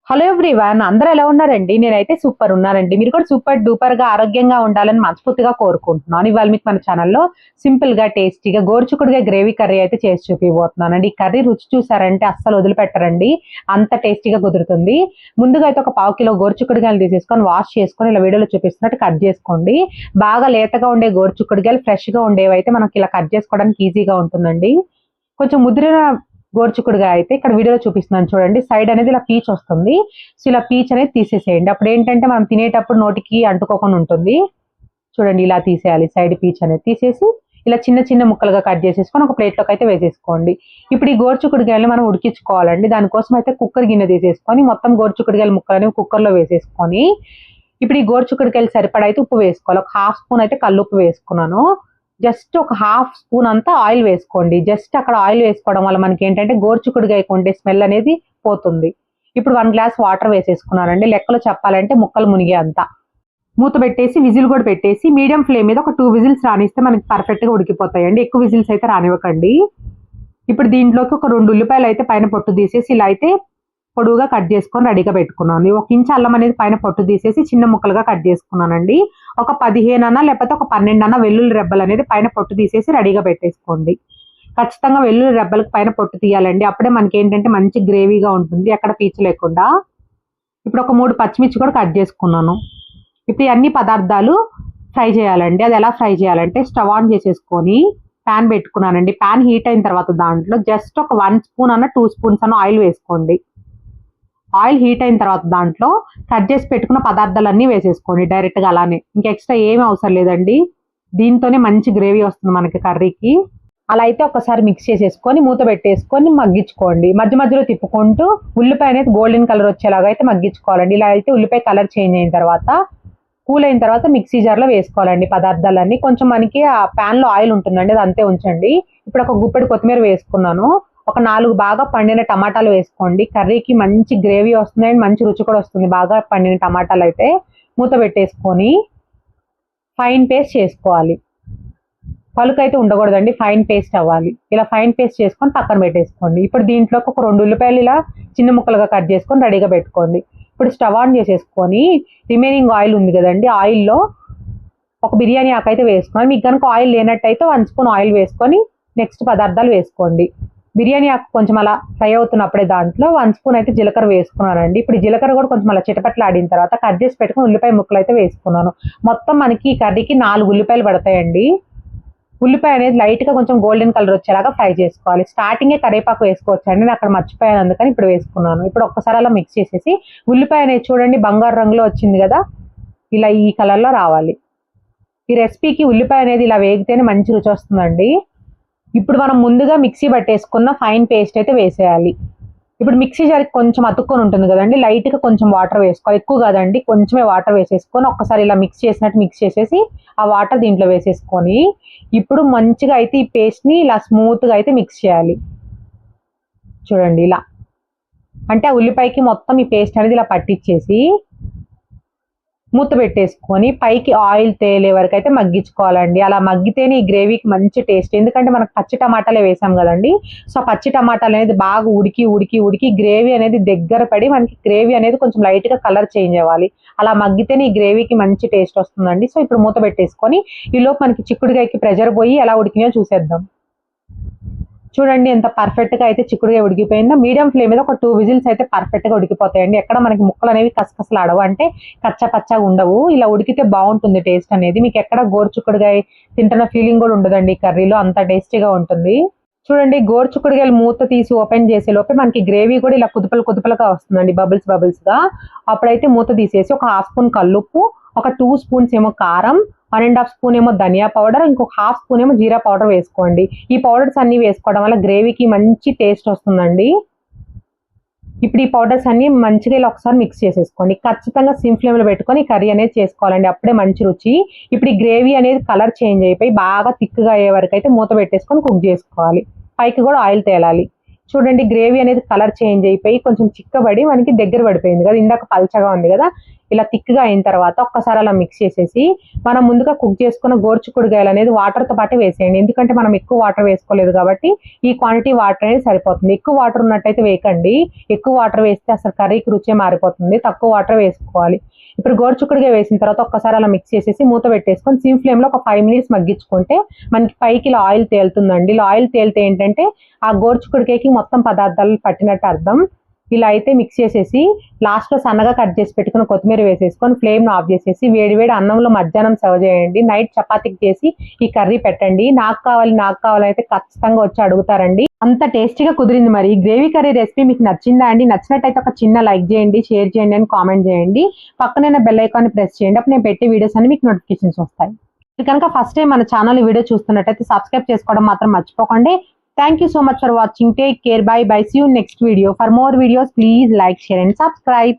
Hello everyone, అందరూ ఎలా ఉన్నారండి? నేనైతే సూపర్ ఉన్నానండి. మీరు కూడా సూపర్ డూపర్ గా ఆరోగ్యంగా ఉండాలని మనస్ఫూర్తిగా కోరుకుంటున్నాను. ఇవాళ మీకు మన ఛానల్లో సింపుల్ గా టేస్టీగా గోరుచిక్కుడుకాయ గ్రేవీ కర్రీ అయితే చేసి చూపిపోతున్నానండి. ఈ కర్రీ రుచి చూసారంటే అస్సలు వదిలిపెట్టరండి, అంత టేస్టీగా కుదురుతుంది. ముందుగా అయితే ఒక పావు కిలో గోరుచిక్కుడుకాయలు తీసేసుకొని వాష్ చేసుకొని ఇలా వీడియోలో చూపిస్తున్నట్టు కట్ చేసుకోండి. బాగా లేతగా ఉండే గోరుచిక్కుడుకాయలు ఫ్రెష్ గా ఉండేవి అయితే మనకి ఇలా కట్ చేసుకోవడానికి ఈజీగా ఉంటుందండి. కొంచెం ముదిరిన గోరుచిక్కుడుగా అయితే ఇక్కడ వీడియోలో చూపిస్తున్నాను చూడండి, సైడ్ అనేది ఇలా పీచ్ వస్తుంది. సో ఇలా పీచ్ అనేది తీసేసేయండి. అప్పుడు ఏంటంటే మనం తినేటప్పుడు నోటికి అంటుకోకుండా ఉంటుంది. చూడండి, ఇలా తీసేయాలి. సైడ్ పీచ్ అనేది తీసేసి ఇలా చిన్న చిన్న ముక్కలుగా కట్ చేసేసుకొని ఒక ప్లేట్లోకి అయితే వేసేసుకోండి. ఇప్పుడు ఈ గోరుచిక్కుడుకాయలు మనం ఉడికించుకోవాలండి. దానికోసం అయితే కుక్కర్ గిన్నె తీసేసుకొని మొత్తం గోరుచిక్కుడుకాయల ముక్కలు అనేవి కుక్కర్లో వేసేసుకొని ఇప్పుడు ఈ గోరుచిక్కుడుకాయలు సరిపడా అయితే ఉప్పు వేసుకోవాలి. ఒక హాఫ్ స్పూన్ అయితే కల్లుప్పు వేసుకున్నాను. జస్ట్ ఒక హాఫ్ స్పూన్ అంతా ఆయిల్ వేసుకోండి. జస్ట్ అక్కడ ఆయిల్ వేసుకోవడం వల్ల మనకి ఏంటంటే గోరుచిక్కుడుకాయకు ఉండే స్మెల్ అనేది పోతుంది. ఇప్పుడు 1 గ్లాస్ వాటర్ వేసేసుకున్నానండి. లెక్కలో చెప్పాలంటే ముక్కలు మునిగే అంత. మూత పెట్టేసి విజిల్ కూడా పెట్టేసి మీడియం ఫ్లేమ్ మీద ఒక 2 విజిల్స్ రానిస్తే మనకి పర్ఫెక్ట్గా ఉడికిపోతాయండి. ఎక్కువ విజిల్స్ అయితే రానివ్వకండి. ఇప్పుడు దీంట్లోకి ఒక 2 ఉల్లిపాయలు అయితే పైన పొట్టు తీసేసి ఇలా అయితే పొడువుగా కట్ చేసుకొని రెడీగా పెట్టుకున్నాను. 1 ఇంచ్ అల్లం అనేది పైన పొట్టు తీసేసి చిన్న ముక్కలుగా కట్ చేసుకున్నానండి. ఒక 15 అన్నా లేకపోతే ఒక 12 అన్నా వెల్లుల్లి రెబ్బలు అనేది పైన పొట్టు తీసేసి రెడీగా పెట్టేసుకోండి. ఖచ్చితంగా వెల్లుల్లి రెబ్బలకు పైన పొట్టు తీయాలండి. అప్పుడే మనకి ఏంటంటే మంచి గ్రేవీగా ఉంటుంది, ఎక్కడ పీచు లేకుండా. ఇప్పుడు ఒక 3 పచ్చిమిర్చి కూడా కట్ చేసుకున్నాను. ఇప్పుడు అన్ని పదార్థాలు ఫ్రై చేయాలండి. అది ఎలా ఫ్రై చేయాలంటే స్టవ్ ఆన్ చేసేసుకొని ప్యాన్ పెట్టుకున్నానండి. ప్యాన్ హీట్ అయిన తర్వాత దాంట్లో జస్ట్ ఒక 1 స్పూన్ అన్న 2 స్పూన్స్ అన్న ఆయిల్ వేసుకోండి. ఆయిల్ హీట్ అయిన తర్వాత దాంట్లో కట్ చేసి పెట్టుకున్న పదార్థాలన్నీ వేసేసుకోండి డైరెక్ట్గా అలానే. ఇంకా ఎక్స్ట్రా ఏమీ అవసరం లేదండి. దీంతోనే మంచి గ్రేవీ వస్తుంది మనకి కర్రీకి. అలా అయితే ఒకసారి మిక్స్ చేసేసుకొని మూత పెట్టేసుకొని మగ్గించుకోండి. మధ్య మధ్యలో తిప్పుకుంటూ ఉల్లిపాయ అనేది గోల్డెన్ కలర్ వచ్చేలాగా అయితే మగ్గించుకోవాలండి. ఇలా అయితే ఉల్లిపాయ కలర్ చేంజ్ అయిన తర్వాత కూల్ అయిన తర్వాత మిక్సీ జార్లో వేసుకోవాలండి పదార్థాలన్నీ. కొంచెం మనకి ఆ ప్యాన్లో ఆయిల్ ఉంటుందండి, అది అంతే ఉంచండి. ఇప్పుడు ఒక గుప్పెడు కొత్తిమీర వేసుకున్నాను. ఒక 4 బాగా పండిన టమాటాలు వేసుకోండి. కర్రీకి మంచి గ్రేవీ వస్తుంది అండ్ మంచి రుచి కూడా వస్తుంది బాగా పండిన టమాటాలు అయితే. మూత పెట్టేసుకొని ఫైన్ పేస్ట్ చేసుకోవాలి. పలుకు అయితే ఉండకూడదండి, ఫైన్ పేస్ట్ అవ్వాలి. ఇలా ఫైన్ పేస్ట్ చేసుకొని పక్కన పెట్టేసుకోండి. ఇప్పుడు దీంట్లోకి ఒక 2 ఉల్లిపాయలు ఇలా చిన్న ముక్కలుగా కట్ చేసుకొని రెడీగా పెట్టుకోండి. ఇప్పుడు స్టవ్ ఆన్ చేసేసుకొని రిమైనింగ్ ఆయిల్ ఉంది కదండి, ఆయిల్లో ఒక బిర్యానీ ఆకు అయితే వేసుకోండి. మీకు కనుక ఆయిల్ లేనట్టయితే 1 స్పూన్ ఆయిల్ వేసుకొని నెక్స్ట్ పదార్థాలు వేసుకోండి. బిర్యానీ ఆకు కొంచెం అలా ఫ్రై అవుతున్నప్పుడే దాంట్లో 1 స్పూన్ అయితే జీలకర్ర వేసుకున్నానండి. ఇప్పుడు జీలకర్ర కూడా కొంచెం అలా చిటపట్లాడిన తర్వాత కట్ చేసి పెట్టుకుని ఉల్లిపాయ ముక్కలు అయితే వేసుకున్నాను. మొత్తం మనకి ఈ కర్రీకి 4 ఉల్లిపాయలు పడతాయండి. ఉల్లిపాయ అనేది లైట్గా కొంచెం గోల్డెన్ కలర్ వచ్చేలాగా ఫ్రై చేసుకోవాలి. స్టార్టింగే కరివేపాకు వేసుకోవచ్చు అండి, నేను అక్కడ మర్చిపోయాను, అందుకని ఇప్పుడు వేసుకున్నాను. ఇప్పుడు ఒక్కసారి అలా మిక్స్ చేసేసి ఉల్లిపాయ అనేది చూడండి బంగారు రంగులో వచ్చింది కదా, ఇలా ఈ కలర్లో రావాలి. ఈ రెసిపీకి ఉల్లిపాయ అనేది ఇలా వేగితేనే మంచి రుచి వస్తుందండి. ఇప్పుడు మనం ముందుగా మిక్సీ పట్టేసుకున్న ఫైన్ పేస్ట్ అయితే వేసేయాలి. ఇప్పుడు మిక్సీ జార్కి కొంచెం అతుక్కొని ఉంటుంది కదండి, లైట్గా కొంచెం వాటర్ వేసుకోవాలి. ఎక్కువ కాదండి, కొంచెమే వాటర్ వేసేసుకొని ఒక్కసారి ఇలా మిక్స్ చేసినట్టు మిక్స్ చేసేసి ఆ వాటర్ దీంట్లో వేసేసుకొని ఇప్పుడు మంచిగా అయితే ఈ పేస్ట్ని ఇలా స్మూత్గా అయితే మిక్స్ చేయాలి. చూడండి ఇలా, అంటే ఆ ఉల్లిపాయకి మొత్తం ఈ పేస్ట్ అనేది ఇలా పట్టించేసి మూత పెట్టేసుకొని పైకి ఆయిల్ తేలే వరకు అయితే మగ్గించుకోవాలండి. అలా మగ్గితేనే ఈ గ్రేవీకి మంచి టేస్ట్. ఎందుకంటే మనకు పచ్చి టమాటాలే వేసాం కదండి, సో పచ్చి టమాటాలు అనేది బాగా ఉడికి ఉడికి ఉడికి గ్రేవీ అనేది దగ్గర పడి మనకి గ్రేవీ అనేది కొంచెం లైట్గా కలర్ చేంజ్ అవ్వాలి. అలా మగ్గితేనే ఈ గ్రేవీకి మంచి టేస్ట్ వస్తుందండి. సో ఇప్పుడు మూత పెట్టేసుకొని ఈలోపు మనకి చిక్కుడుకాయకి ప్రెజర్ పోయి ఎలా ఉడికినాయో చూసేద్దాం. చూడండి ఎంత పర్ఫెక్ట్గా అయితే చిక్కుడుగా ఉడికిపోయిందో. మీడియం ఫ్లేమ్ మీద ఒక 2 విజిల్స్ అయితే పర్ఫెక్ట్గా ఉడికిపోతాయండి. ఎక్కడ మనకి ముక్కలు అనేవి కసకసలు ఆడవు, అంటే కచ్చా పచ్చగా ఉండవు. ఇలా ఉడికితే బాగుంటుంది టేస్ట్ అనేది. మీకు ఎక్కడ గోరుచిక్కుడుకాయ తింటున్న ఫీలింగ్ కూడా ఉండదండి కర్రీలో, అంత టేస్టీగా ఉంటుంది. చూడండి, గోరుచిక్కుడుకాయలు మూత తీసి ఓపెన్ చేసే లోపే మనకి గ్రేవీ కూడా ఇలా కుదుపులుగా వస్తుందండి, బబుల్స్ బబుల్స్గా. అప్పుడైతే మూత తీసేసి ఒక హాఫ్ స్పూన్ కల్లుప్పు, ఒక 2 స్పూన్స్ ఏమో కారం, 1.5 స్పూన్ ఏమో ధనియా పౌడర్, ఇంకొక హాఫ్ స్పూన్ ఏమో జీరా పౌడర్ వేసుకోండి. ఈ పౌడర్స్ అన్ని వేసుకోవడం వల్ల గ్రేవీకి మంచి టేస్ట్ వస్తుందండి. ఇప్పుడు ఈ పౌడర్స్ అన్ని మంచిగా ఇలా ఒకసారి మిక్స్ చేసేసుకోండి. ఖచ్చితంగా సిమ్ ఫ్లేమ్లో పెట్టుకొని కర్రీ అనేది చేసుకోవాలండి, అప్పుడే మంచి రుచి. ఇప్పుడు ఈ గ్రేవీ అనేది కలర్ చేంజ్ అయిపోయి బాగా థిక్గా అయ్యే వరకు అయితే మూత పెట్టేసుకొని కుక్ చేసుకోవాలి. పైకి కూడా ఆయిల్ తేలాలి. చూడండి గ్రేవీ అనేది కలర్ చేంజ్ అయిపోయి కొంచెం చిక్కబడి మనకి దగ్గర పడిపోయింది కదా, ఇందాక పల్చగా ఉంది కదా, ఇలా థిక్గా అయిన తర్వాత ఒక్కసారి అలా మిక్స్ చేసేసి మనం ముందుగా కుక్ చేసుకున్న గోరుచిక్కుడుకాయలు అనేది వాటర్తో పాటు వేసేయండి. ఎందుకంటే మనం ఎక్కువ వాటర్ వేసుకోలేదు కాబట్టి ఈ క్వాంటిటీ వాటర్ అనేది సరిపోతుంది. ఎక్కువ వాటర్ ఉన్నట్టయితే వేయకండి, ఎక్కువ వాటర్ వేస్తే అసలు కర్రీకి రుచే మారిపోతుంది, తక్కువ వాటర్ వేసుకోవాలి. ఇప్పుడు గోరుచిక్కుడుకాయ వేసిన తర్వాత ఒక్కసారి అలా మిక్స్ చేసేసి మూత పెట్టేసుకొని సిమ్ ఫ్లేమ్లో ఒక 5 minutes మగ్గించుకుంటే మనకి పైకి ఇలా ఆయిల్ తేలుతుందండి. ఇలా ఆయిల్ తేలితే ఏంటంటే ఆ గోరుచిక్కుడుకాయకి మొత్తం పదార్థాలు పట్టినట్టు అర్థం. ఇలా అయితే మిక్స్ చేసేసి లాస్ట్లో సన్నగా కట్ చేసి పెట్టుకుని కొత్తిమీర వేసేసుకొని ఫ్లేమ్ను ఆఫ్ చేసేసి వేడివేడి అన్నంలో మధ్యాహ్నం సర్వ్ చేయండి. నైట్ చపాతీకి చేసి ఈ కర్రీ పెట్టండి. నాకు కావాలి అయితే ఖచ్చితంగా వచ్చి అడుగుతారండి. అంత టేస్టీగా కుదిరింది. మరి గ్రేవీ కర్రీ రెసిపీ మీకు నచ్చిందా అండి? నచ్చినట్టయితే ఒక చిన్న లైక్ చేయండి, షేర్ చేయండి అని కామెంట్ చేయండి. పక్కనే బెల్ ఐకాన్ని ప్రెస్ చేయండి. అప్పుడు నేను పెట్టే వీడియోస్ అన్ని మీకు నోటిఫికేషన్స్ వస్తాయి. మీరు కనుక ఫస్ట్ టైం మన ఛానల్ వీడియో చూస్తున్నట్టయితే సబ్స్క్రైబ్ చేసుకోవడం మాత్రం మర్చిపోకండి. Thank you so much for watching. Take care. Bye bye. See you next video. For more videos, please like, share and subscribe.